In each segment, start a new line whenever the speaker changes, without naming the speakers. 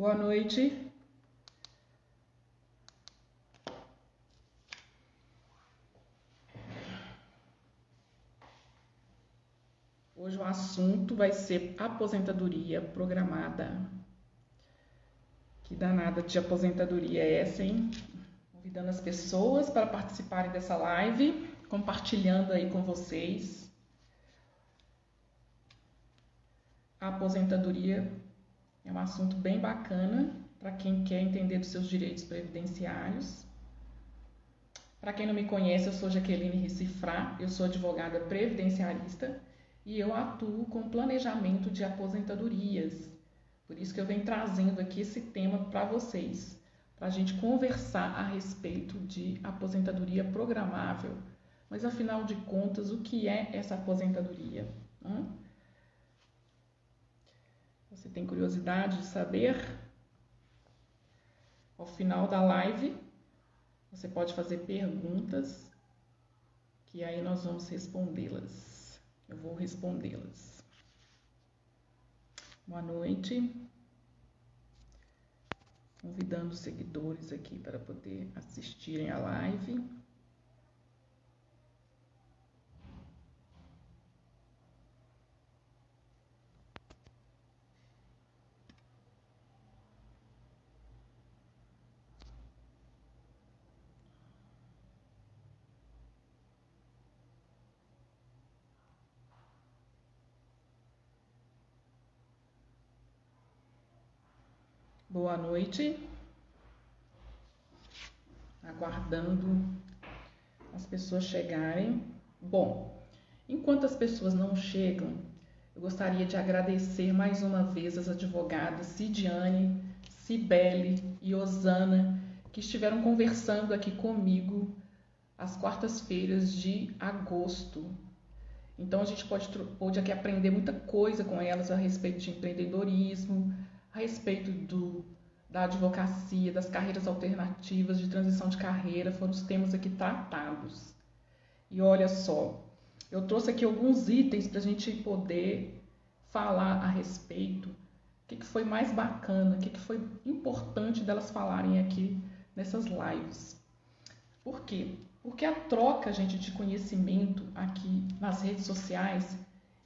Boa noite. Hoje o assunto vai ser aposentadoria programada. Que danada de aposentadoria é essa, hein? Convidando as pessoas para participarem dessa live, compartilhando aí com vocês. A aposentadoria é um assunto bem bacana para quem quer entender dos seus direitos previdenciários. Para quem não me conhece, eu sou Jaqueline Ricifrá, eu sou advogada previdenciarista e eu atuo com planejamento de aposentadorias. Por isso que eu venho trazendo aqui esse tema para vocês, para a gente conversar a respeito de aposentadoria programável. Mas afinal de contas, o que é essa aposentadoria? Você tem curiosidade de saber? Ao final da live, você pode fazer perguntas que aí nós vamos respondê-las. Eu vou respondê-las. Boa noite. Convidando os seguidores aqui para poder assistirem a live. Boa noite. Aguardando as pessoas chegarem. Bom, enquanto as pessoas não chegam, eu gostaria de agradecer mais uma vez as advogadas Cidiane, Cibele e Osana, que estiveram conversando aqui comigo às quartas-feiras de agosto. Então a gente pode aqui aprender muita coisa com elas a respeito de empreendedorismo, a respeito da advocacia, das carreiras alternativas, de transição de carreira, foram os temas aqui tratados. E olha só, eu trouxe aqui alguns itens para a gente poder falar a respeito, o que foi mais bacana, o que foi importante delas falarem aqui nessas lives. Por quê? Porque a troca, gente, de conhecimento aqui nas redes sociais,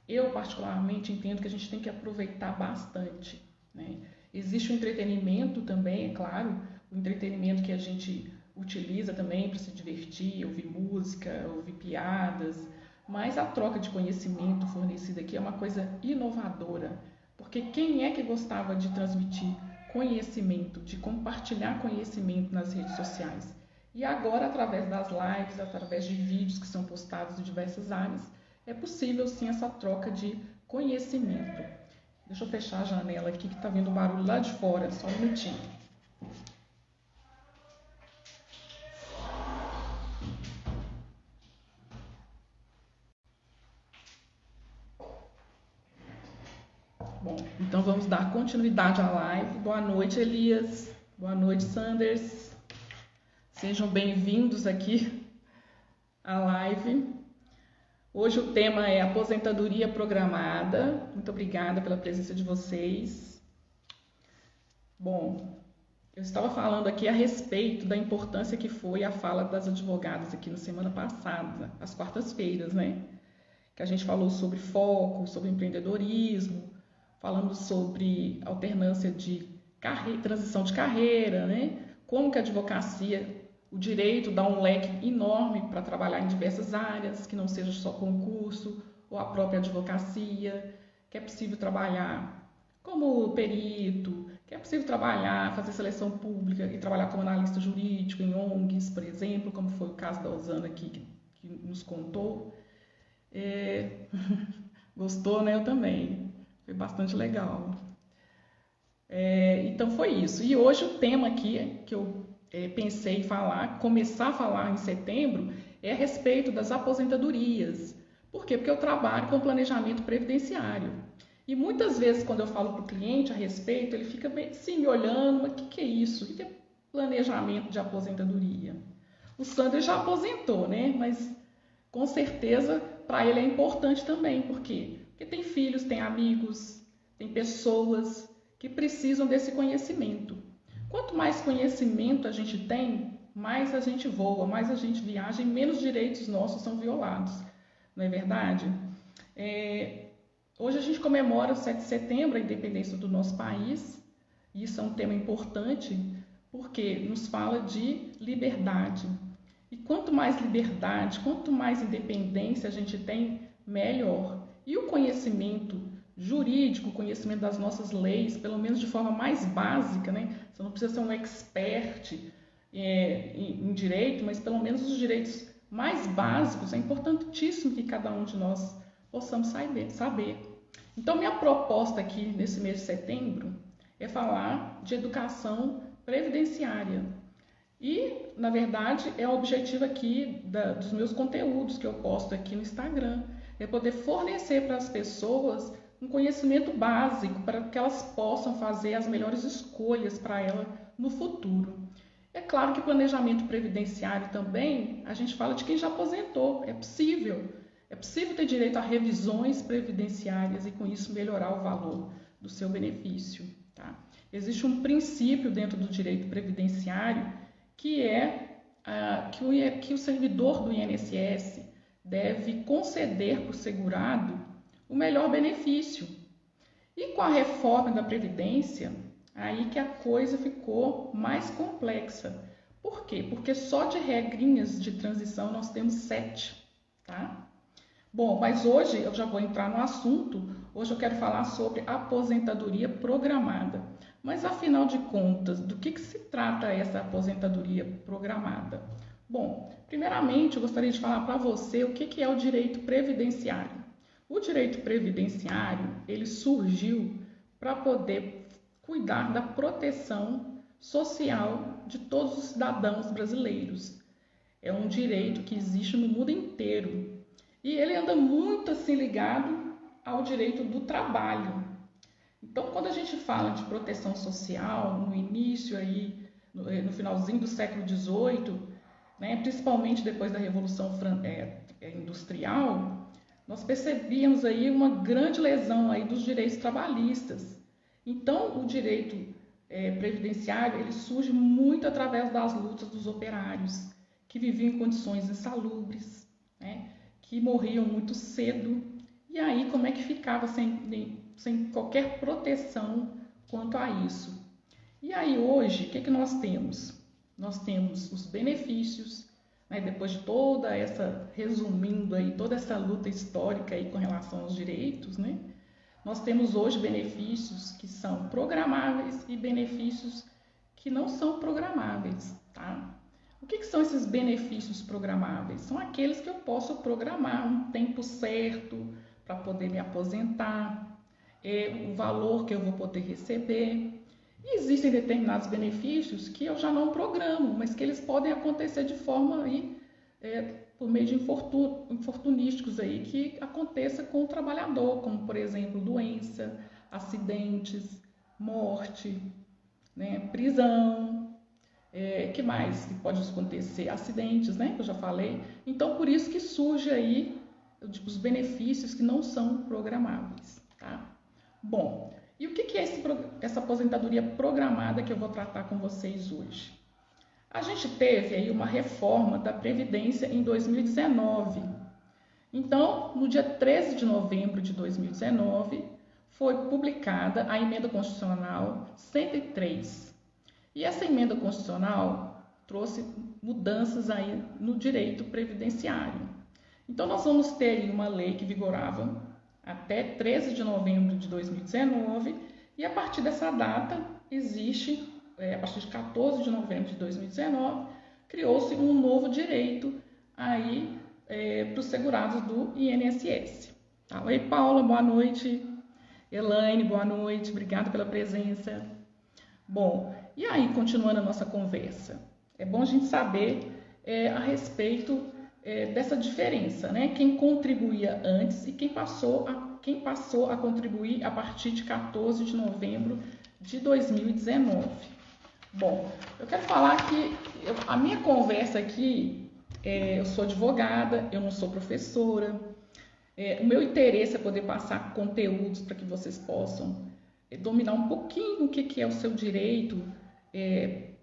eu particularmente entendo que a gente tem que aproveitar bastante, né? Existe o entretenimento também, é claro, o entretenimento que a gente utiliza também para se divertir, ouvir música, ouvir piadas, mas a troca de conhecimento fornecida aqui é uma coisa inovadora, porque quem é que gostava de transmitir conhecimento, de compartilhar conhecimento nas redes sociais? E agora, através das lives, através de vídeos que são postados em diversas áreas, é possível sim essa troca de conhecimento. Deixa eu fechar a janela aqui que está vindo um barulho lá de fora, só um minutinho. Bom, então vamos dar continuidade à live. Boa noite, Elias. Boa noite, Sanders. Sejam bem-vindos aqui à live. Hoje o tema é aposentadoria programada. Muito obrigada pela presença de vocês. Bom, eu estava falando aqui a respeito da importância que foi a fala das advogadas aqui na semana passada, às quartas-feiras, né? Que a gente falou sobre foco, sobre empreendedorismo, falamos sobre alternância de transição de carreira, né? Como que a advocacia, o direito dá um leque enorme para trabalhar em diversas áreas, que não seja só concurso ou a própria advocacia, que é possível trabalhar como perito, que é possível trabalhar, fazer seleção pública e trabalhar como analista jurídico em ONGs, por exemplo, como foi o caso da Osana aqui que nos contou. Gostou, né? Eu também. Foi bastante legal. Então foi isso. E hoje o tema aqui que eu pensei em falar, começar a falar em setembro, é a respeito das aposentadorias. Por quê? Porque eu trabalho com planejamento previdenciário. E muitas vezes, quando eu falo para o cliente a respeito, ele fica bem assim, me olhando, mas o que é isso? O que é planejamento de aposentadoria? O Sandro já aposentou, né? Mas com certeza para ele é importante também. Por quê? Porque tem filhos, tem amigos, tem pessoas que precisam desse conhecimento. Quanto mais conhecimento a gente tem, mais a gente voa, mais a gente viaja e menos direitos nossos são violados. Não é verdade? Hoje a gente comemora o 7 de setembro, a independência do nosso país. Isso é um tema importante porque nos fala de liberdade. E quanto mais liberdade, quanto mais independência a gente tem, melhor. E o conhecimento jurídico, o conhecimento das nossas leis, pelo menos de forma mais básica, né? Você não precisa ser um expert em direito, mas pelo menos os direitos mais básicos, é importantíssimo que cada um de nós possamos saber. Então, minha proposta aqui nesse mês de setembro é falar de educação previdenciária. E, na verdade, é o objetivo aqui dos meus conteúdos que eu posto aqui no Instagram, é poder fornecer para as pessoas um conhecimento básico para que elas possam fazer as melhores escolhas para ela no futuro. É claro que planejamento previdenciário também, a gente fala de quem já aposentou, é possível ter direito a revisões previdenciárias e com isso melhorar o valor do seu benefício. Tá? Existe um princípio dentro do direito previdenciário que é que o servidor do INSS deve conceder para o segurado o melhor benefício. E com a reforma da Previdência, aí que a coisa ficou mais complexa. Por quê? Porque só de regrinhas de transição nós temos 7, tá? Bom, mas hoje eu já vou entrar no assunto. Hoje eu quero falar sobre aposentadoria programada. Mas afinal de contas, do que se trata essa aposentadoria programada? Bom, primeiramente eu gostaria de falar para você o que é o direito previdenciário. O direito previdenciário, ele surgiu para poder cuidar da proteção social de todos os cidadãos brasileiros. É um direito que existe no mundo inteiro e ele anda muito assim ligado ao direito do trabalho. Então, quando a gente fala de proteção social, no início aí, no finalzinho do século XVIII, né, principalmente depois da Revolução Industrial, nós percebíamos aí uma grande lesão aí dos direitos trabalhistas. Então, o direito previdenciário ele surge muito através das lutas dos operários, que viviam em condições insalubres, né, que morriam muito cedo. E aí, como é que ficava sem qualquer proteção quanto a isso? E aí, hoje, o que nós temos? Nós temos os benefícios, né, depois de resumindo aí, toda essa luta histórica aí com relação aos direitos, né? Nós temos hoje benefícios que são programáveis e benefícios que não são programáveis, tá? O que são esses benefícios programáveis? São aqueles que eu posso programar um tempo certo para poder me aposentar, o valor que eu vou poder receber. E existem determinados benefícios que eu já não programo, mas que eles podem acontecer de forma aí, por meio de infortunísticos aí, que aconteça com o trabalhador, como por exemplo doença, acidentes, morte, né, prisão. Que mais que pode acontecer? Acidentes, né, que eu já falei. Então, por isso que surge aí os benefícios que não são programáveis, tá? Bom, e o que é essa aposentadoria programada que eu vou tratar com vocês hoje? A gente teve aí uma reforma da Previdência em 2019. Então, no dia 13 de novembro de 2019, foi publicada a Emenda Constitucional 103. E essa emenda constitucional trouxe mudanças aí no direito previdenciário. Então, nós vamos ter uma lei que vigorava até 13 de novembro de 2019 e a partir dessa data existe, a partir de 14 de novembro de 2019, criou-se um novo direito aí para os segurados do INSS. Tá? Oi, Paula, boa noite. Elaine, boa noite, obrigada pela presença. Bom, e aí, continuando a nossa conversa, é bom a gente saber a respeito dessa diferença, né? Quem contribuía antes e quem passou a contribuir a partir de 14 de novembro de 2019. Bom, eu quero falar que a minha conversa aqui, eu sou advogada, eu não sou professora, o meu interesse é poder passar conteúdos para que vocês possam dominar um pouquinho o que é o seu direito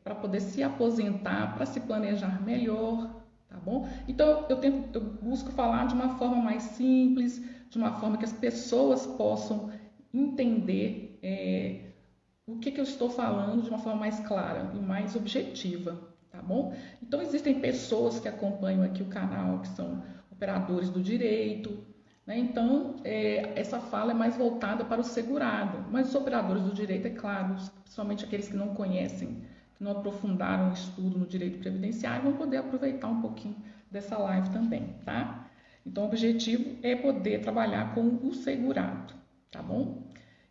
para poder se aposentar, para se planejar melhor, tá bom? Então eu busco falar de uma forma mais simples, de uma forma que as pessoas possam entender o que eu estou falando de uma forma mais clara e mais objetiva, tá bom? Então existem pessoas que acompanham aqui o canal, que são operadores do direito, né? Então essa fala é mais voltada para o segurado, mas os operadores do direito, é claro, principalmente aqueles que não conhecem, que não aprofundaram o estudo no direito previdenciário, vão poder aproveitar um pouquinho dessa live também, tá? Então o objetivo é poder trabalhar com o segurado, tá bom?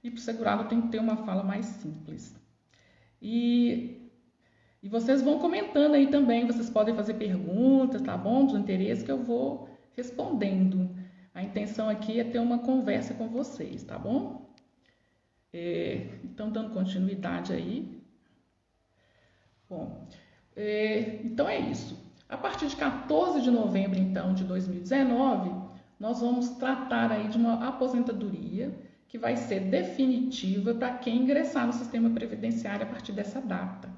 E para o segurado tem que ter uma fala mais simples. E vocês vão comentando aí também, vocês podem fazer perguntas, tá bom? Dos interesses que eu vou respondendo. A intenção aqui é ter uma conversa com vocês, tá bom? Então, dando continuidade aí. Bom, então é isso. A partir de 14 de novembro, então, de 2019, nós vamos tratar aí de uma aposentadoria que vai ser definitiva para quem ingressar no sistema previdenciário a partir dessa data.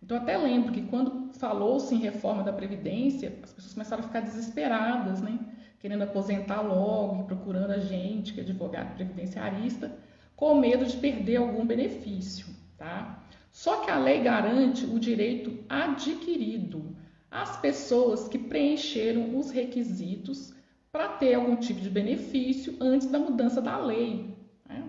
Então, até lembro que quando falou-se em reforma da Previdência, as pessoas começaram a ficar desesperadas, né? Querendo aposentar logo e procurando a gente, que é advogado previdenciarista, com medo de perder algum benefício, tá? Só que a lei garante o direito adquirido às pessoas que preencheram os requisitos para ter algum tipo de benefício antes da mudança da lei, né?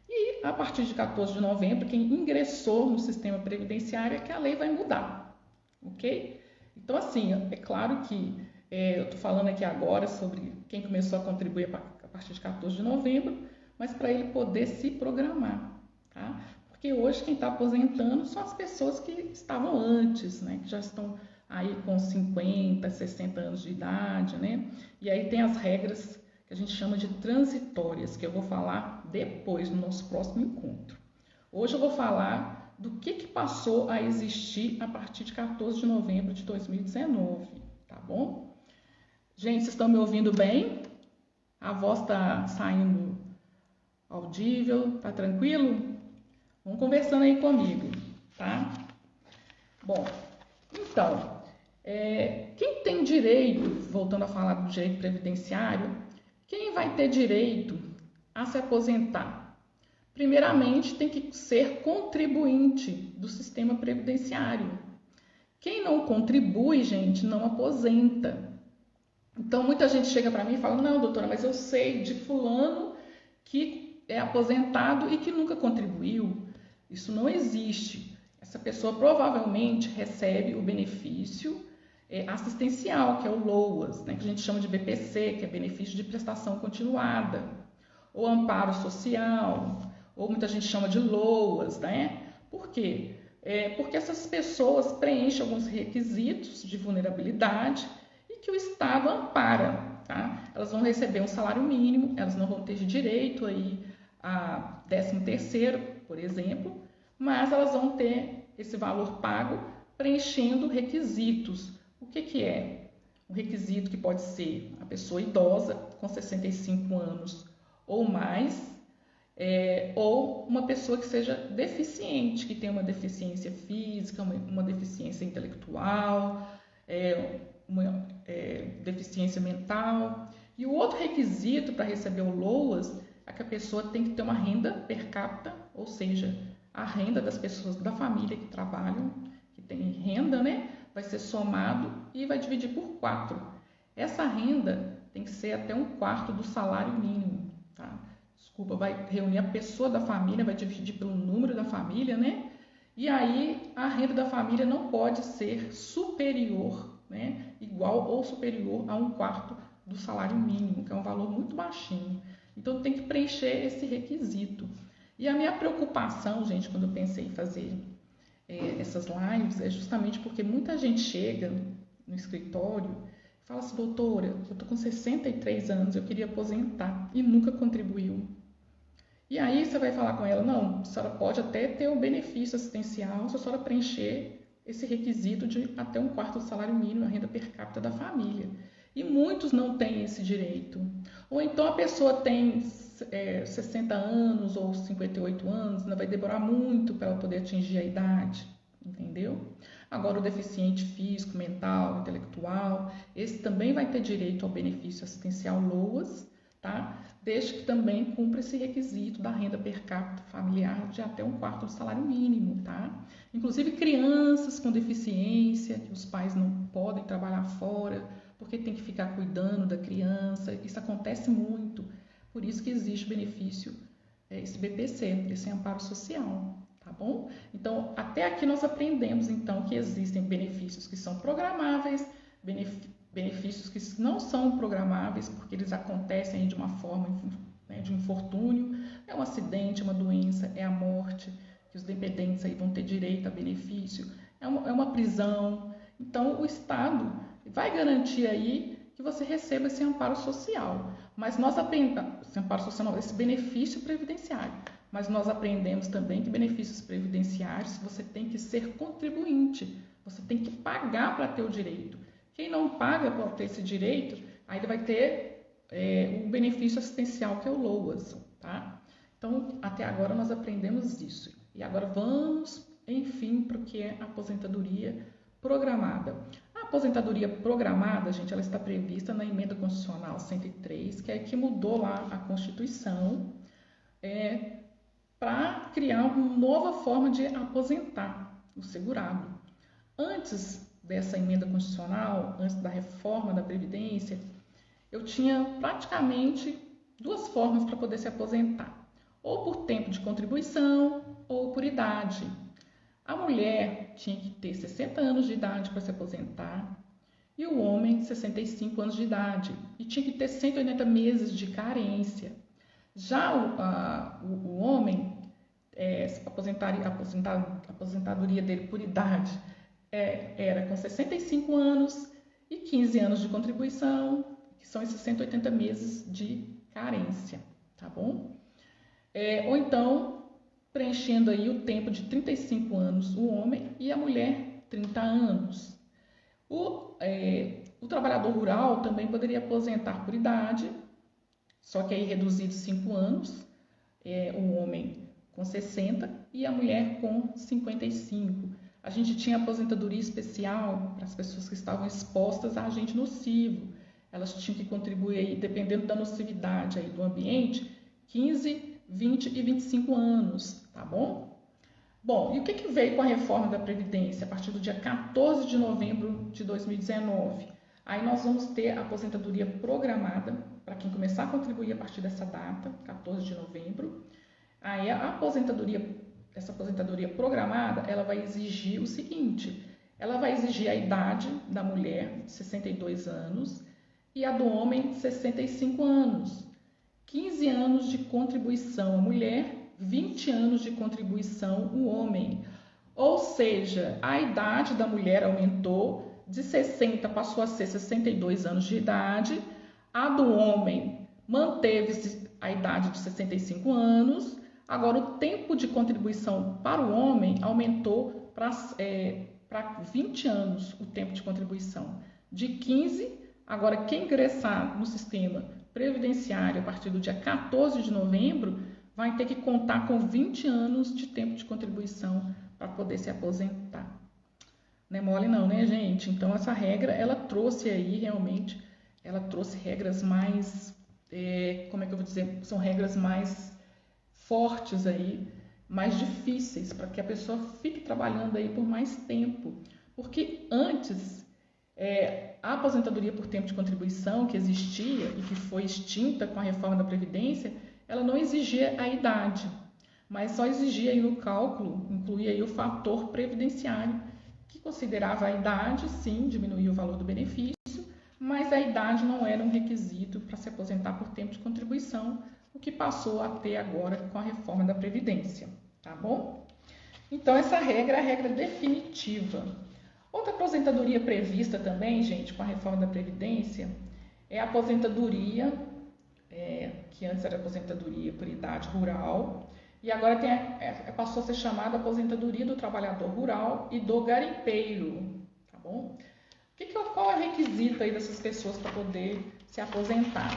E a partir de 14 de novembro, quem ingressou no sistema previdenciário é que a lei vai mudar, ok? Então, assim, é claro que eu estou falando aqui agora sobre quem começou a contribuir a partir de 14 de novembro, mas para ele poder se programar, tá? Porque hoje quem está aposentando são as pessoas que estavam antes, né? Que já estão aí com 50, 60 anos de idade, né? E aí tem as regras que a gente chama de transitórias, que eu vou falar depois no nosso próximo encontro. Hoje eu vou falar do que passou a existir a partir de 14 de novembro de 2019, tá bom? Gente, vocês estão me ouvindo bem? A voz está saindo audível? Tá tranquilo? Vão conversando aí comigo, tá? Bom, então, quem tem direito, voltando a falar do direito previdenciário, quem vai ter direito a se aposentar? Primeiramente, tem que ser contribuinte do sistema previdenciário. Quem não contribui, gente, não aposenta. Então, muita gente chega para mim e fala, não, doutora, mas eu sei de fulano que é aposentado e que nunca contribuiu. Isso não existe. Essa pessoa provavelmente recebe o benefício assistencial, que é o LOAS, né, que a gente chama de BPC, que é benefício de prestação continuada, ou amparo social, ou muita gente chama de LOAS, né? Por quê? Porque essas pessoas preenchem alguns requisitos de vulnerabilidade e que o Estado ampara, tá? Elas vão receber um salário mínimo, elas não vão ter direito aí a 13º, por exemplo, mas elas vão ter esse valor pago preenchendo requisitos. O que é? Um requisito que pode ser a pessoa idosa, com 65 anos ou mais, ou uma pessoa que seja deficiente, que tenha uma deficiência física, uma deficiência intelectual, uma deficiência mental. E o outro requisito para receber o LOAS é que a pessoa tem que ter uma renda per capita, ou seja, a renda das pessoas da família que trabalham, que tem renda, né, vai ser somado e vai dividir por 4. Essa renda tem que ser até 1/4 do salário mínimo, tá? Desculpa, vai reunir a pessoa da família, vai dividir pelo número da família, né? E aí a renda da família não pode ser superior, né, igual ou superior a 1/4 do salário mínimo, que é um valor muito baixinho. Então tem que preencher esse requisito. E a minha preocupação, gente, quando eu pensei em fazer essas lives, é justamente porque muita gente chega no escritório e fala assim, doutora, eu estou com 63 anos, eu queria aposentar e nunca contribuiu. E aí você vai falar com ela, não, a senhora pode até ter um benefício assistencial se a senhora preencher esse requisito de até 1/4 do salário mínimo, a renda per capita da família. E muitos não têm esse direito. Ou então a pessoa tem 60 anos ou 58 anos, ainda vai demorar muito para ela poder atingir a idade, entendeu? Agora o deficiente físico, mental, intelectual, esse também vai ter direito ao benefício assistencial LOAS, tá? Desde que também cumpra esse requisito da renda per capita familiar de até 1/4 do salário mínimo, tá? Inclusive crianças com deficiência, que os pais não podem trabalhar fora, porque tem que ficar cuidando da criança, isso acontece muito, por isso que existe o benefício, esse BPC, esse amparo social, tá bom? Então, até aqui nós aprendemos, então, que existem benefícios que são programáveis, benefícios que não são programáveis, porque eles acontecem de uma forma, né, de infortúnio, é um acidente, uma doença, é a morte, que os dependentes aí vão ter direito a benefício, é uma prisão. Então, o Estado vai garantir aí que você receba esse amparo social. Mas nós aprendemos, esse amparo social não, esse benefício previdenciário. Mas nós aprendemos também que benefícios previdenciários você tem que ser contribuinte, você tem que pagar para ter o direito. Quem não paga para ter esse direito, aí ele vai ter o benefício assistencial, que é o LOAS, tá? Então, até agora nós aprendemos isso. E agora vamos, enfim, para o que é a aposentadoria programada. A aposentadoria programada, gente, ela está prevista na Emenda Constitucional 103, que é que mudou lá a Constituição para criar uma nova forma de aposentar o segurado. Antes dessa emenda constitucional, antes da reforma da Previdência, eu tinha praticamente duas formas para poder se aposentar, ou por tempo de contribuição ou por idade. A mulher tinha que ter 60 anos de idade para se aposentar e o homem 65 anos de idade e tinha que ter 180 meses de carência. Já o homem, a aposentadoria dele por idade era com 65 anos e 15 anos de contribuição, que são esses 180 meses de carência, tá bom? Ou então, preenchendo aí o tempo de 35 anos o homem e a mulher 30 anos. O trabalhador rural também poderia aposentar por idade, só que aí reduzido 5 anos, o homem com 60 e a mulher com 55. A gente tinha aposentadoria especial para as pessoas que estavam expostas a agente nocivo. Elas tinham que contribuir, aí, dependendo da nocividade aí do ambiente, 15, 20 e 25 anos, tá bom? Bom, e o que veio com a reforma da Previdência a partir do dia 14 de novembro de 2019? Aí nós vamos ter a aposentadoria programada, para quem começar a contribuir a partir dessa data, 14 de novembro. Aí essa aposentadoria programada, ela vai exigir o seguinte, ela vai exigir a idade da mulher, 62 anos, e a do homem, 65 anos. 15 anos de contribuição a mulher, 20 anos de contribuição o homem. Ou seja, a idade da mulher aumentou, de 60 passou a ser 62 anos de idade, a do homem manteve-se a idade de 65 anos, agora o tempo de contribuição para o homem aumentou para 20 anos o tempo de contribuição. De 15, agora quem ingressar no sistema previdenciário a partir do dia 14 de novembro vai ter que contar com 20 anos de tempo de contribuição para poder se aposentar. Não é mole não, né, gente? Então, essa regra, ela trouxe aí, realmente, ela trouxe regras mais, como é que eu vou dizer? São regras mais fortes aí, mais difíceis, para que a pessoa fique trabalhando aí por mais tempo. Porque antes, a aposentadoria por tempo de contribuição que existia e que foi extinta com a reforma da Previdência, ela não exigia a idade, mas só exigia aí no cálculo, incluía aí o fator previdenciário, que considerava a idade, sim, diminuía o valor do benefício, mas a idade não era um requisito para se aposentar por tempo de contribuição, o que passou a ter agora com a reforma da Previdência, tá bom? Então, essa regra é a regra definitiva. Outra aposentadoria prevista também, gente, com a reforma da Previdência, é a aposentadoria, que antes era aposentadoria por idade rural, e agora passou a ser chamada aposentadoria do trabalhador rural e do garimpeiro, tá bom? Qual é o requisito aí dessas pessoas para poder se aposentar?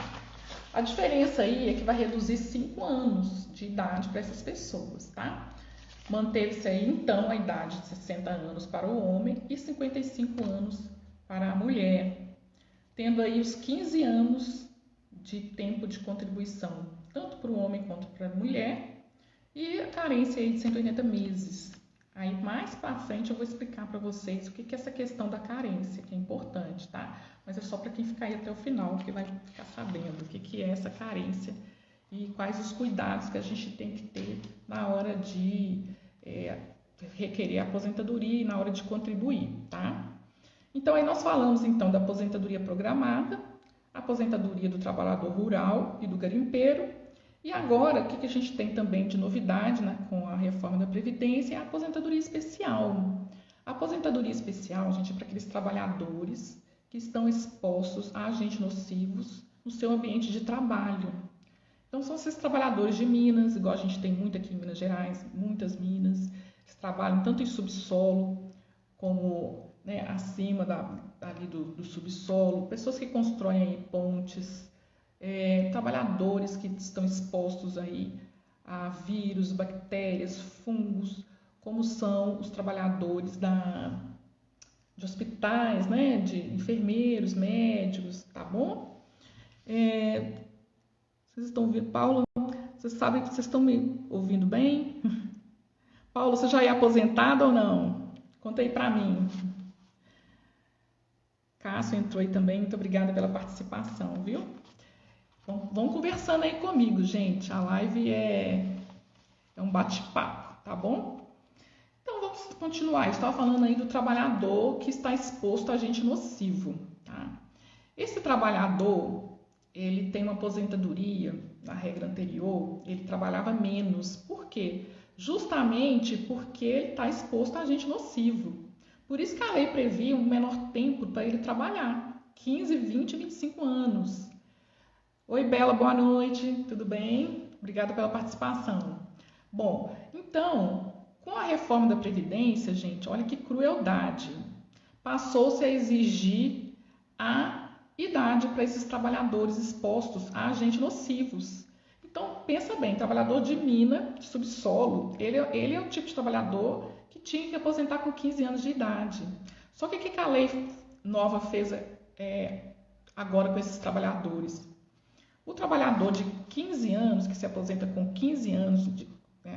A diferença aí é que vai reduzir 5 anos de idade para essas pessoas, tá? Manteve-se aí então a idade de 60 anos para o homem e 55 anos para a mulher, tendo aí os 15 anos de tempo de contribuição, tanto para o homem quanto para a mulher, e a carência aí de 180 meses. Aí mais para frente eu vou explicar para vocês o que é essa questão da carência, que é importante, tá? Mas é só para quem ficar aí até o final, que vai ficar sabendo o que é essa carência e quais os cuidados que a gente tem que ter na hora de requerer a aposentadoria e na hora de contribuir, tá? Então aí nós falamos então da aposentadoria programada, aposentadoria do trabalhador rural e do garimpeiro. E agora, o que a gente tem também de novidade, né, com a reforma da Previdência é a aposentadoria especial. A aposentadoria especial, gente, é para aqueles trabalhadores que estão expostos a agentes nocivos no seu ambiente de trabalho. Então, são esses trabalhadores de minas, igual a gente tem muito aqui em Minas Gerais, muitas minas, que trabalham tanto em subsolo como, né, acima ali do subsolo, pessoas que constroem aí pontes, trabalhadores que estão expostos aí a vírus, bactérias, fungos, como são os trabalhadores de hospitais, né, de enfermeiros, médicos, tá bom? Vocês estão ouvindo, Paulo? Vocês sabem que vocês estão me ouvindo bem? Paulo, você já é aposentado ou não? Conta aí pra mim. Cássio entrou aí também, muito obrigada pela participação, viu? Então, vão conversando aí comigo, gente. A live é um bate-papo, tá bom? Então, vamos continuar. Eu estava falando aí do trabalhador que está exposto a agente nocivo, tá? Esse trabalhador, ele tem uma aposentadoria, na regra anterior, ele trabalhava menos. Por quê? Justamente porque ele está exposto a agente nocivo. Por isso que a lei previa um menor tempo para ele trabalhar, 15, 20, 25 anos. Oi, Bela, boa noite, tudo bem? Obrigada pela participação. Bom, então, com a reforma da Previdência, gente, olha que crueldade. Passou-se a exigir a idade para esses trabalhadores expostos a agentes nocivos. Então, pensa bem, trabalhador de mina, de subsolo, ele é o tipo de trabalhador que tinha que aposentar com 15 anos de idade. Só que o que a lei nova fez agora com esses trabalhadores? O trabalhador de 15 anos, que se aposenta com 15 anos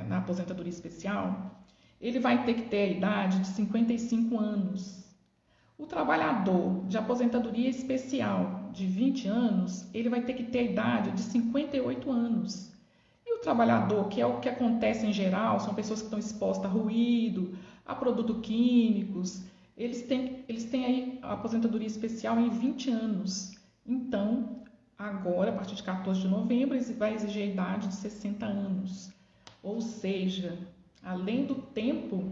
na aposentadoria especial, ele vai ter que ter a idade de 55 anos. O trabalhador de aposentadoria especial de 20 anos, ele vai ter que ter a idade de 58 anos. E o trabalhador, que é o que acontece em geral, são pessoas que estão expostas a ruído, a produtos químicos, eles têm aí a aposentadoria especial em 20 anos. Então, agora, a partir de 14 de novembro, vai exigir a idade de 60 anos. Ou seja, além do tempo,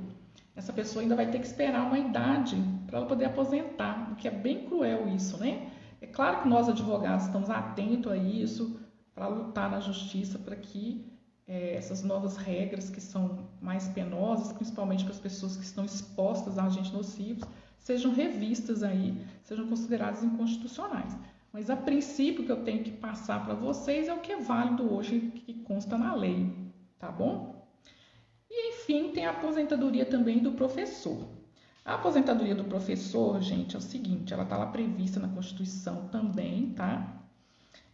essa pessoa ainda vai ter que esperar uma idade para ela poder aposentar, o que é bem cruel isso, né? É claro que nós, advogados, estamos atentos a isso, para lutar na justiça para que essas novas regras, que são mais penosas, principalmente para as pessoas que estão expostas a agentes nocivos, sejam revistas aí, sejam consideradas inconstitucionais. Mas a princípio que eu tenho que passar para vocês é o que é válido hoje, que consta na lei, tá bom? E enfim, tem a aposentadoria também do professor. A aposentadoria do professor, gente, é o seguinte, ela está lá prevista na Constituição também, tá?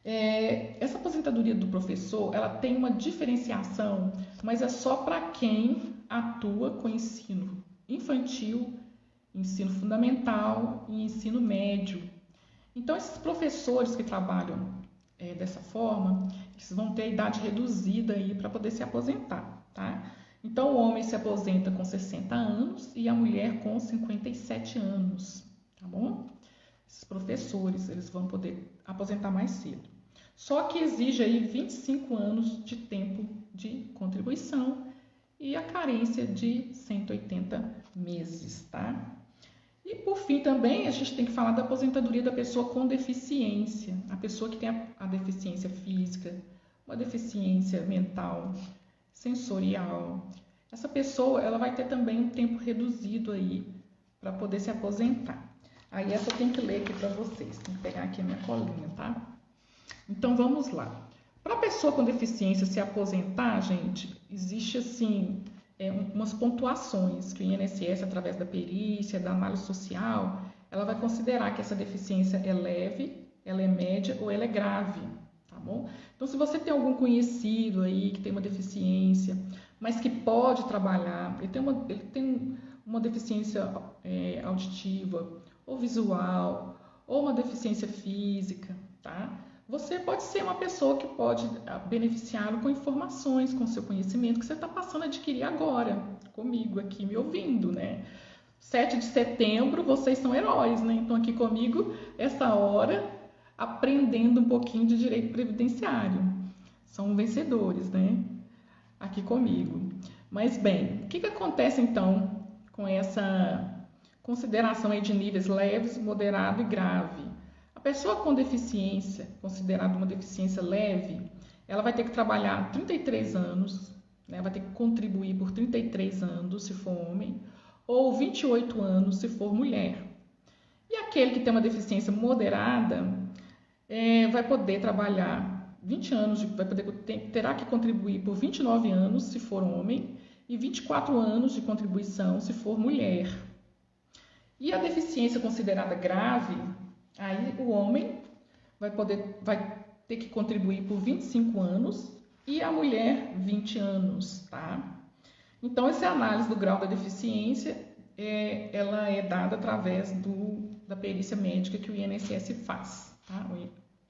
Essa aposentadoria do professor, ela tem uma diferenciação, mas é só para quem atua com ensino infantil, ensino fundamental e ensino médio. Então, esses professores que trabalham dessa forma, eles vão ter a idade reduzida aí para poder se aposentar, tá? Então, o homem se aposenta com 60 anos e a mulher com 57 anos, tá bom? Esses professores, eles vão poder aposentar mais cedo. Só que exige aí 25 anos de tempo de contribuição e a carência de 180 meses, tá? E por fim também a gente tem que falar da aposentadoria da pessoa com deficiência, a pessoa que tem a deficiência física, uma deficiência mental, sensorial. Essa pessoa ela vai ter também um tempo reduzido aí para poder se aposentar. Aí essa eu tenho que ler aqui para vocês. Tem que pegar aqui a minha colinha, tá? Então vamos lá. Para a pessoa com deficiência se aposentar, gente, existe assim umas pontuações que o INSS, através da perícia, da análise social, ela vai considerar que essa deficiência é leve, ela é média ou ela é grave, tá bom? Então, se você tem algum conhecido aí que tem uma deficiência, mas que pode trabalhar, ele tem uma deficiência auditiva ou visual, ou uma deficiência física, tá? Você pode ser uma pessoa que pode beneficiá-lo com informações, com seu conhecimento que você está passando a adquirir agora, comigo aqui me ouvindo, né? 7 de setembro, vocês são heróis, né? Então aqui comigo, essa hora, aprendendo um pouquinho de direito previdenciário. São vencedores, né? Aqui comigo. Mas bem, o que acontece então com essa consideração aí de níveis leves, moderado e grave? A pessoa com deficiência, considerada uma deficiência leve, ela vai ter que trabalhar 33 anos, né? Vai ter que contribuir por 33 anos se for homem, ou 28 anos se for mulher. E aquele que tem uma deficiência moderada vai poder trabalhar 20 anos, terá que contribuir por 29 anos se for homem e 24 anos de contribuição se for mulher. E a deficiência considerada grave, aí o homem vai ter que contribuir por 25 anos e a mulher 20 anos, tá? Então, essa análise do grau da deficiência, ela é dada através da perícia médica que o INSS faz, tá?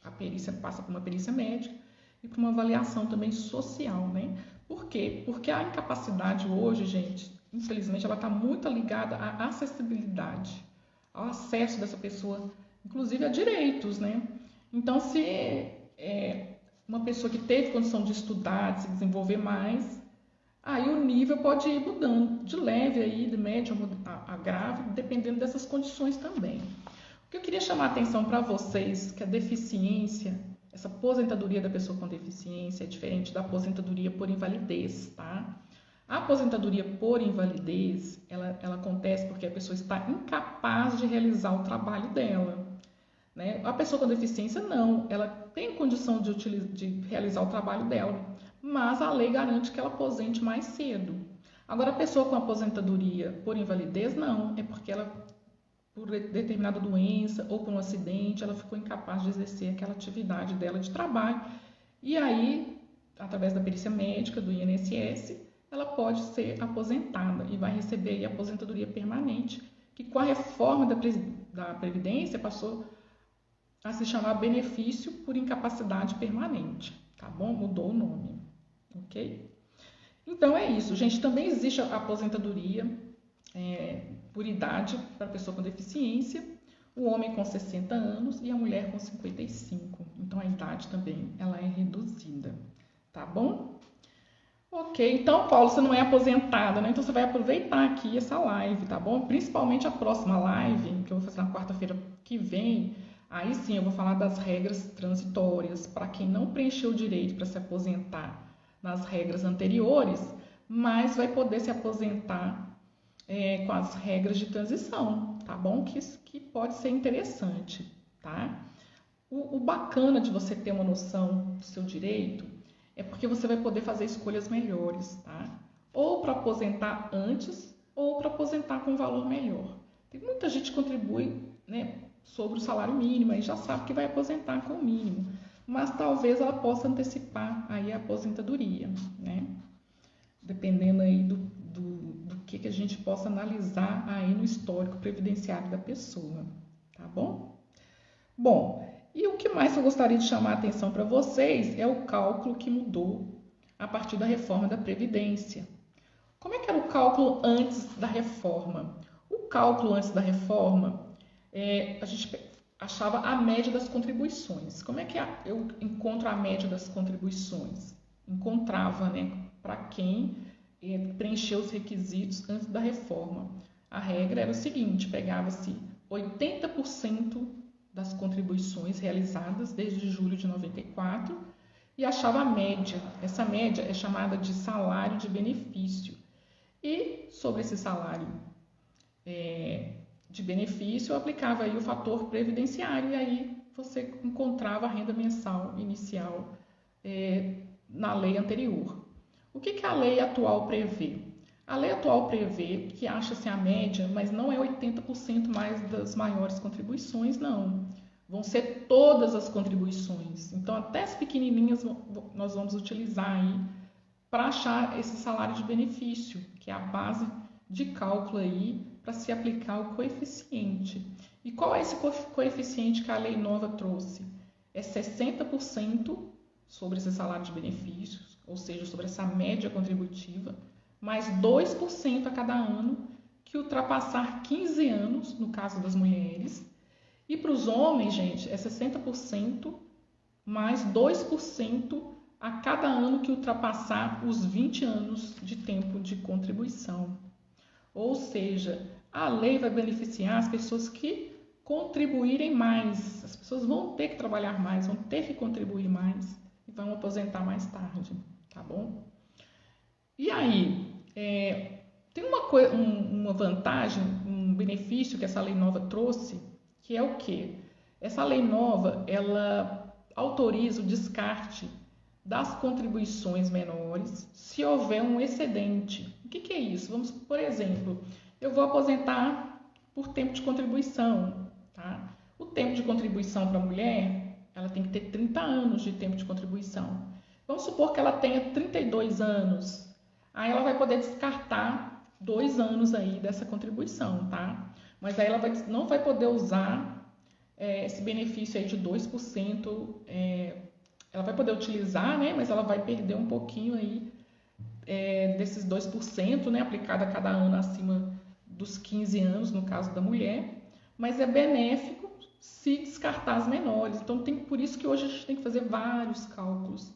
A perícia passa por uma perícia médica e por uma avaliação também social, né? Por quê? Porque a incapacidade hoje, gente, infelizmente, ela está muito ligada à acessibilidade, ao acesso dessa pessoa, inclusive a direitos, né? Então, se uma pessoa que teve condição de estudar, de se desenvolver mais, aí o nível pode ir mudando, de leve aí, de médio a grave, dependendo dessas condições também. O que eu queria chamar a atenção para vocês, que a deficiência, essa aposentadoria da pessoa com deficiência é diferente da aposentadoria por invalidez, tá? A aposentadoria por invalidez, ela acontece porque a pessoa está incapaz de realizar o trabalho dela, né? A pessoa com deficiência não, ela tem condição de realizar o trabalho dela, mas a lei garante que ela aposente mais cedo. Agora, a pessoa com aposentadoria por invalidez, não, é porque ela, por determinada doença ou por um acidente, ela ficou incapaz de exercer aquela atividade dela de trabalho. E aí, através da perícia médica do INSS, ela pode ser aposentada e vai receber aí a aposentadoria permanente, que com a reforma da Previdência passou a se chamar benefício por incapacidade permanente, tá bom? Mudou o nome, ok? Então é isso, gente. Também existe a aposentadoria por idade para a pessoa com deficiência, o homem com 60 anos e a mulher com 55. Então a idade também ela é reduzida, tá bom? Ok, então, Paulo, você não é aposentada, né? Então você vai aproveitar aqui essa live, tá bom? Principalmente a próxima live, que eu vou fazer na quarta-feira que vem. Aí sim eu vou falar das regras transitórias para quem não preencheu o direito para se aposentar nas regras anteriores, mas vai poder se aposentar com as regras de transição, tá bom? Que pode ser interessante, tá? O bacana de você ter uma noção do seu direito é porque você vai poder fazer escolhas melhores, tá? Ou para aposentar antes, ou para aposentar com um valor melhor. Tem muita gente que contribui, né, sobre o salário mínimo e já sabe que vai aposentar com o mínimo, mas talvez ela possa antecipar aí a aposentadoria, né? Dependendo aí do que a gente possa analisar aí no histórico previdenciário da pessoa, tá bom? Bom, e o que mais eu gostaria de chamar a atenção para vocês é o cálculo que mudou a partir da reforma da Previdência. Como é que era o cálculo antes da reforma? O cálculo antes da reforma, a gente achava a média das contribuições. Como é que eu encontro a média das contribuições? Encontrava, né, para quem preencheu os requisitos antes da reforma. A regra era o seguinte, pegava-se 80% das contribuições realizadas desde julho de 94 e achava a média. Essa média é chamada de salário de benefício. E sobre esse salário de benefício, eu aplicava aí o fator previdenciário e aí você encontrava a renda mensal inicial na lei anterior. O que a lei atual prevê? A lei atual prevê que acha-se a média, mas não é 80% mais das maiores contribuições, não. Vão ser todas as contribuições. Então, até as pequenininhas nós vamos utilizar aí para achar esse salário de benefício, que é a base de cálculo aí para se aplicar o coeficiente. E qual é esse coeficiente que a lei nova trouxe? É 60% sobre esse salário de benefícios, ou seja, sobre essa média contributiva, mais 2% a cada ano que ultrapassar 15 anos, no caso das mulheres. E para os homens, gente, é 60% mais 2% a cada ano que ultrapassar os 20 anos de tempo de contribuição. Ou seja, a lei vai beneficiar as pessoas que contribuírem mais. As pessoas vão ter que trabalhar mais, vão ter que contribuir mais e vão aposentar mais tarde, tá bom? E aí, tem uma vantagem, um benefício que essa lei nova trouxe, que é o quê? Essa lei nova, ela autoriza o descarte das contribuições menores se houver um excedente. O que é isso? Vamos, por exemplo, eu vou aposentar por tempo de contribuição, tá? O tempo de contribuição para a mulher, ela tem que ter 30 anos de tempo de contribuição. Vamos supor que ela tenha 32 anos. Aí ela vai poder descartar 2 anos aí dessa contribuição, tá? Mas aí ela não vai poder usar esse benefício aí de 2%. Ela vai poder utilizar, né? Mas ela vai perder um pouquinho aí desses 2%, né? Aplicado a cada ano acima dos 15 anos, no caso da mulher. Mas é benéfico se descartar as menores. Então, por isso que hoje a gente tem que fazer vários cálculos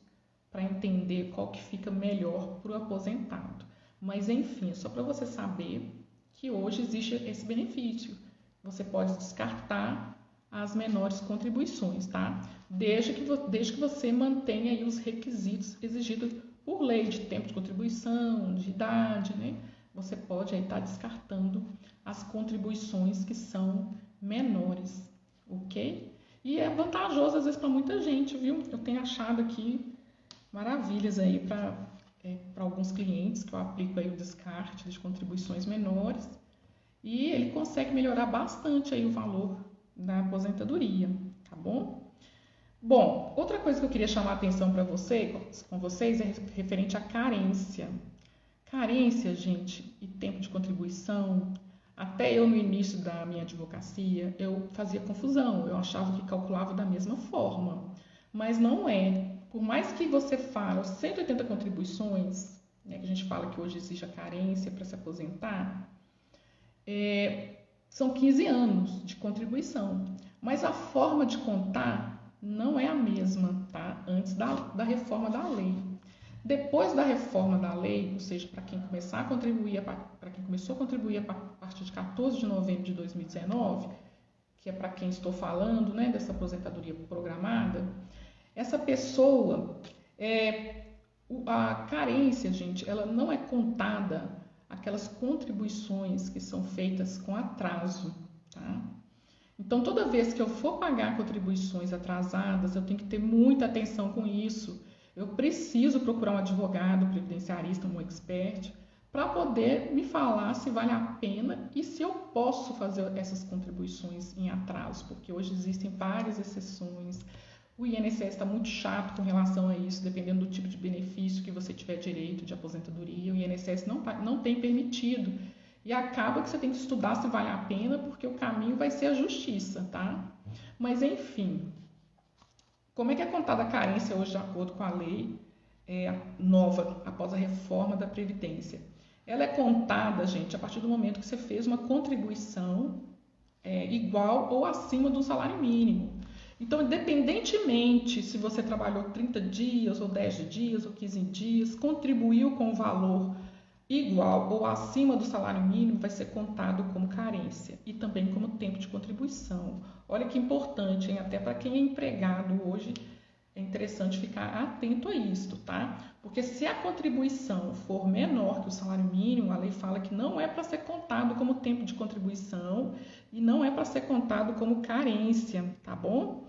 para entender qual que fica melhor para o aposentado. Mas, enfim, só para você saber que hoje existe esse benefício. Você pode descartar as menores contribuições, tá? Desde que você mantenha aí os requisitos exigidos por lei de tempo de contribuição, de idade, né? Você pode aí estar descartando as contribuições que são menores, ok? E é vantajoso às vezes para muita gente, viu? Eu tenho achado aqui maravilhas aí para alguns clientes que eu aplico aí o descarte de contribuições menores e ele consegue melhorar bastante aí o valor da aposentadoria, tá bom? Bom, outra coisa que eu queria chamar a atenção para com vocês é referente à carência. Carência, gente, e tempo de contribuição, até eu no início da minha advocacia, eu fazia confusão, eu achava que calculava da mesma forma, mas não é. Por mais que você fale 180 contribuições, né, que a gente fala que hoje existe a carência para se aposentar, são 15 anos de contribuição. Mas a forma de contar não é a mesma, tá? Antes da reforma da lei. Depois da reforma da lei, ou seja, para quem começou a contribuir a partir de 14 de novembro de 2019, que é para quem estou falando, né, dessa aposentadoria programada, essa pessoa, a carência, gente, ela não é contada aquelas contribuições que são feitas com atraso, tá? Então, toda vez que eu for pagar contribuições atrasadas, eu tenho que ter muita atenção com isso. Eu preciso procurar um advogado, um previdenciarista, um expert, para poder me falar se vale a pena e se eu posso fazer essas contribuições em atraso, porque hoje existem várias exceções. O INSS está muito chato com relação a isso, dependendo do tipo de benefício que você tiver direito de aposentadoria. O INSS não tem permitido. E acaba que você tem que estudar se vale a pena, porque o caminho vai ser a justiça, tá? Mas, enfim, como é que é contada a carência hoje de acordo com a lei nova, após a reforma da Previdência? Ela é contada, gente, a partir do momento que você fez uma contribuição igual ou acima do salário mínimo. Então, independentemente se você trabalhou 30 dias, ou 10 dias, ou 15 dias, contribuiu com o valor igual ou acima do salário mínimo, vai ser contado como carência e também como tempo de contribuição. Olha que importante, hein? Até para quem é empregado hoje, é interessante ficar atento a isso, tá? Porque se a contribuição for menor que o salário mínimo, a lei fala que não é para ser contado como tempo de contribuição e não é para ser contado como carência, tá bom?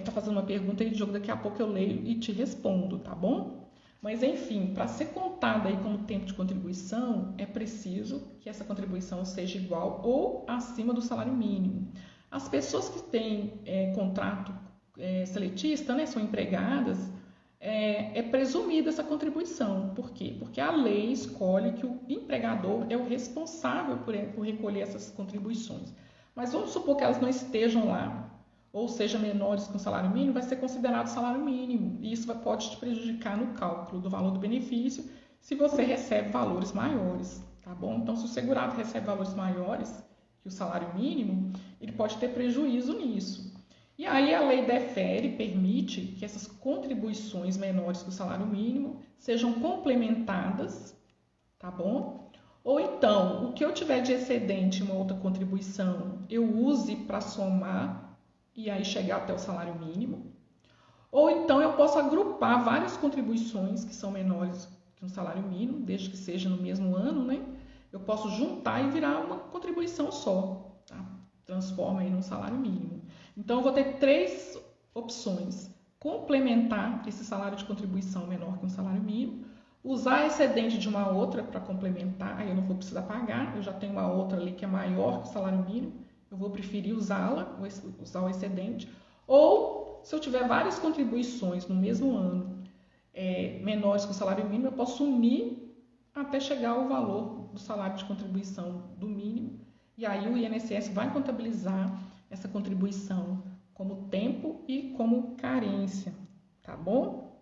Tá fazendo uma pergunta aí, Diogo, daqui a pouco eu leio e te respondo, tá bom? Mas enfim, para ser contada aí como tempo de contribuição, é preciso que essa contribuição seja igual ou acima do salário mínimo. As pessoas que têm contrato seletista, né, são empregadas, é presumida essa contribuição. Por quê? Porque a lei escolhe que o empregador é o responsável por recolher essas contribuições. Mas vamos supor que elas não estejam lá, ou seja, menores que o salário mínimo, vai ser considerado salário mínimo. E isso pode te prejudicar no cálculo do valor do benefício se você recebe valores maiores, tá bom? Então, se o segurado recebe valores maiores que o salário mínimo, ele pode ter prejuízo nisso. E aí a lei permite que essas contribuições menores que o salário mínimo sejam complementadas, tá bom? Ou então, o que eu tiver de excedente em uma outra contribuição, eu use para somar e aí chegar até o salário mínimo. Ou então eu posso agrupar várias contribuições que são menores que um salário mínimo, desde que seja no mesmo ano, né? Eu posso juntar e virar uma contribuição só, tá? Transforma aí num salário mínimo. Então eu vou ter 3 opções: complementar esse salário de contribuição menor que um salário mínimo, usar excedente de uma outra para complementar, aí eu não vou precisar pagar, eu já tenho uma outra ali que é maior que o salário mínimo, eu vou preferir usá-la, usar o excedente. Ou, se eu tiver várias contribuições no mesmo ano, menores que o salário mínimo, eu posso unir até chegar ao valor do salário de contribuição do mínimo. E aí o INSS vai contabilizar essa contribuição como tempo e como carência, tá bom?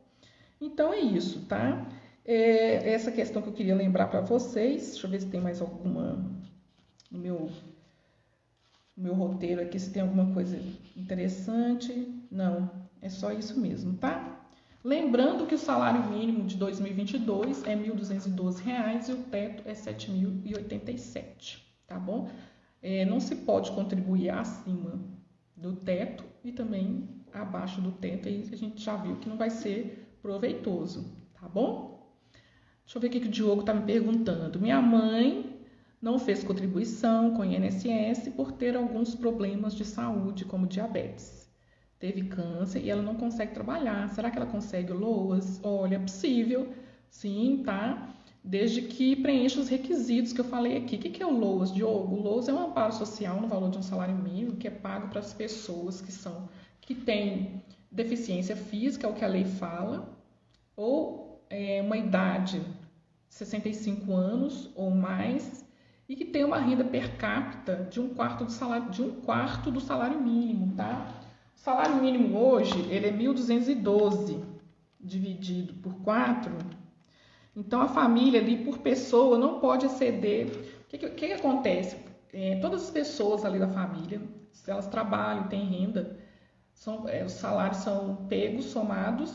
Então é isso, tá? Essa questão que eu queria lembrar para vocês. Deixa eu ver se tem mais alguma no meu roteiro aqui, se tem alguma coisa interessante. Não, é só isso mesmo, tá? Lembrando que o salário mínimo de 2022 é R$ 1.212 e o teto é R$ 7.087, tá bom? Não se pode contribuir acima do teto e também abaixo do teto, aí a gente já viu que não vai ser proveitoso, tá bom? Deixa eu ver o que o Diogo está me perguntando. Minha mãe não fez contribuição com o INSS por ter alguns problemas de saúde, como diabetes. Teve câncer e ela não consegue trabalhar. Será que ela consegue o LOAS? Olha, é possível, sim, tá? Desde que preencha os requisitos que eu falei aqui. O que é o LOAS, Diogo? O LOAS é um amparo social no valor de um salário mínimo que é pago para as pessoas que têm deficiência física, é o que a lei fala, ou uma idade, 65 anos ou mais, e que tem uma renda per capita de um quarto do salário mínimo, tá? O salário mínimo hoje, ele é 1.212 dividido por 4. Então a família ali por pessoa não pode exceder. O que acontece? Todas as pessoas ali da família, se elas trabalham, têm renda, os salários são pegos, somados,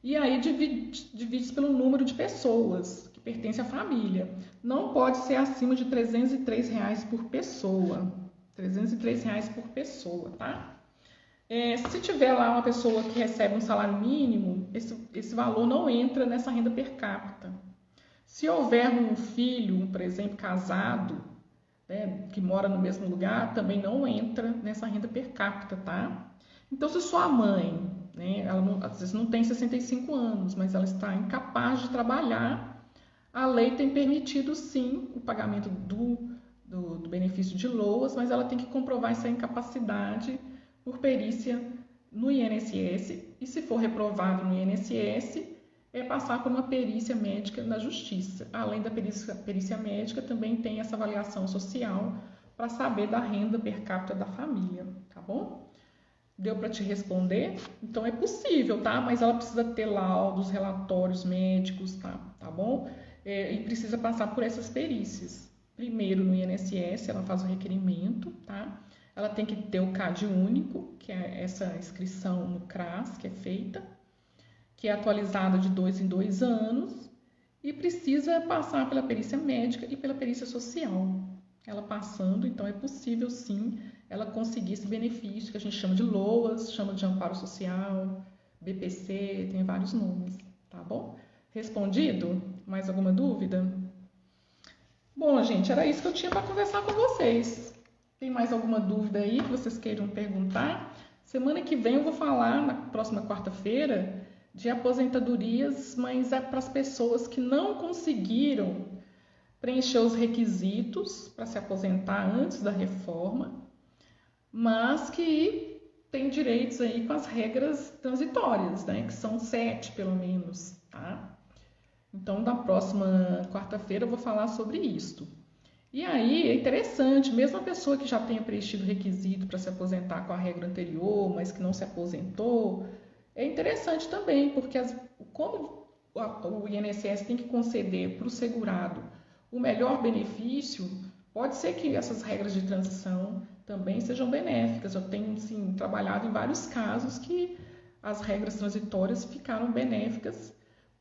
e aí divide pelo número de pessoas que pertence à família. Não pode ser acima de R$ 303 por pessoa. R$ 303 por pessoa, tá? Se tiver lá uma pessoa que recebe um salário mínimo, esse valor não entra nessa renda per capita. Se houver um filho, por exemplo, casado, né, que mora no mesmo lugar, também não entra nessa renda per capita, tá? Então, se sua mãe, né, ela às vezes não tem 65 anos, mas ela está incapaz de trabalhar, a lei tem permitido sim o pagamento do benefício de LOAS, mas ela tem que comprovar essa incapacidade por perícia no INSS, e se for reprovado no INSS, passar por uma perícia médica na Justiça. Além da perícia médica, também tem essa avaliação social para saber da renda per capita da família, tá bom? Deu para te responder? Então é possível, tá? Mas ela precisa ter laudos, relatórios médicos, tá bom? E precisa passar por essas perícias. Primeiro no INSS, ela faz o requerimento, tá? Ela tem que ter o CAD único, que é essa inscrição no CRAS, que é feita, que é atualizada de 2 em 2 anos, e precisa passar pela perícia médica e pela perícia social. Ela passando, então é possível sim ela conseguir esse benefício que a gente chama de LOAS, chama de amparo social, BPC, tem vários nomes, tá bom? Respondido? Mais alguma dúvida? Bom, gente, era isso que eu tinha para conversar com vocês. Tem mais alguma dúvida aí que vocês queiram perguntar? Semana que vem eu vou falar, na próxima quarta-feira, de aposentadorias, mas é para as pessoas que não conseguiram preencher os requisitos para se aposentar antes da reforma, mas que tem direitos aí com as regras transitórias, né? Que são 7 pelo menos, tá? Então, na próxima quarta-feira eu vou falar sobre isto. E aí é interessante, mesmo a pessoa que já tenha preenchido o requisito para se aposentar com a regra anterior, mas que não se aposentou, é interessante também, porque como o INSS tem que conceder para o segurado o melhor benefício, pode ser que essas regras de transição também sejam benéficas. Eu tenho, sim, trabalhado em vários casos que as regras transitórias ficaram benéficas.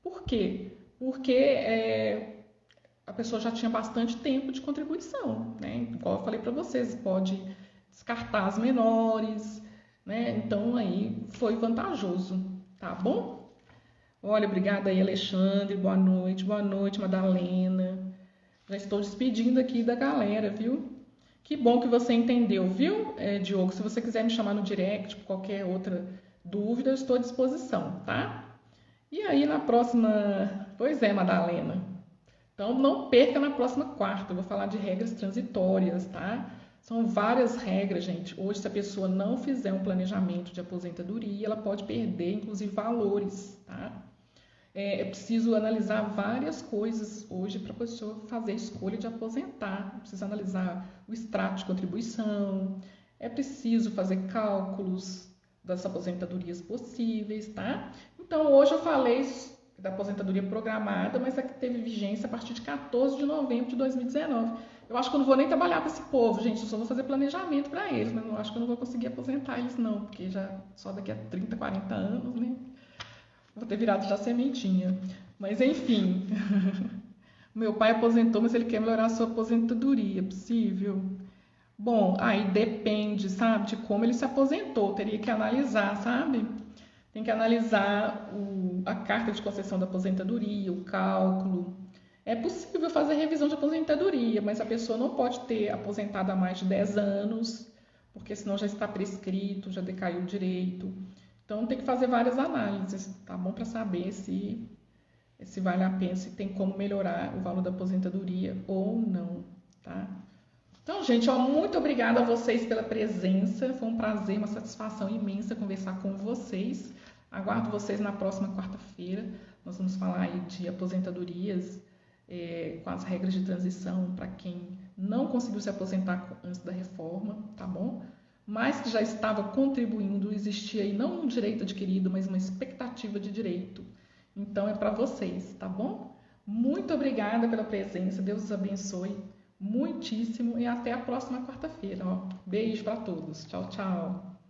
Por quê? Porque a pessoa já tinha bastante tempo de contribuição, né? Igual eu falei para vocês, pode descartar as menores, né? Então aí foi vantajoso, tá bom? Olha, obrigada aí, Alexandre, boa noite, Madalena. Já estou despedindo aqui da galera, viu? Que bom que você entendeu, viu, Diogo? Se você quiser me chamar no direct, qualquer outra dúvida, eu estou à disposição, tá? E aí na próxima... Pois é, Madalena. Então não perca na próxima quarta, eu vou falar de regras transitórias, tá? São várias regras, gente. Hoje, se a pessoa não fizer um planejamento de aposentadoria, ela pode perder, inclusive, valores, tá? É preciso analisar várias coisas hoje para a pessoa fazer a escolha de aposentar. É preciso analisar o extrato de contribuição, é preciso fazer cálculos das aposentadorias possíveis, tá? Então, hoje eu falei da aposentadoria programada, mas a que teve vigência a partir de 14 de novembro de 2019. Eu acho que eu não vou nem trabalhar para esse povo, gente, eu só vou fazer planejamento para eles, mas eu acho que eu não vou conseguir aposentar eles não, porque já só daqui a 30, 40 anos, né? Vou ter virado já sementinha. Mas enfim, meu pai aposentou, mas ele quer melhorar a sua aposentadoria, é possível? Bom, aí depende, sabe, de como ele se aposentou, teria que analisar, sabe? Tem que analisar a carta de concessão da aposentadoria, o cálculo. É possível fazer revisão de aposentadoria, mas a pessoa não pode ter aposentado há mais de 10 anos, porque senão já está prescrito, já decaiu o direito. Então tem que fazer várias análises, tá bom? Para saber se vale a pena, se tem como melhorar o valor da aposentadoria ou não, tá? Então, gente, ó, muito obrigada a vocês pela presença. Foi um prazer, uma satisfação imensa conversar com vocês. Aguardo vocês na próxima quarta-feira. Nós vamos falar aí de aposentadorias com as regras de transição para quem não conseguiu se aposentar antes da reforma, tá bom? Mas que já estava contribuindo, existia aí não um direito adquirido, mas uma expectativa de direito. Então é para vocês, tá bom? Muito obrigada pela presença, Deus os abençoe muitíssimo e até a próxima quarta-feira. Beijo para todos, tchau, tchau.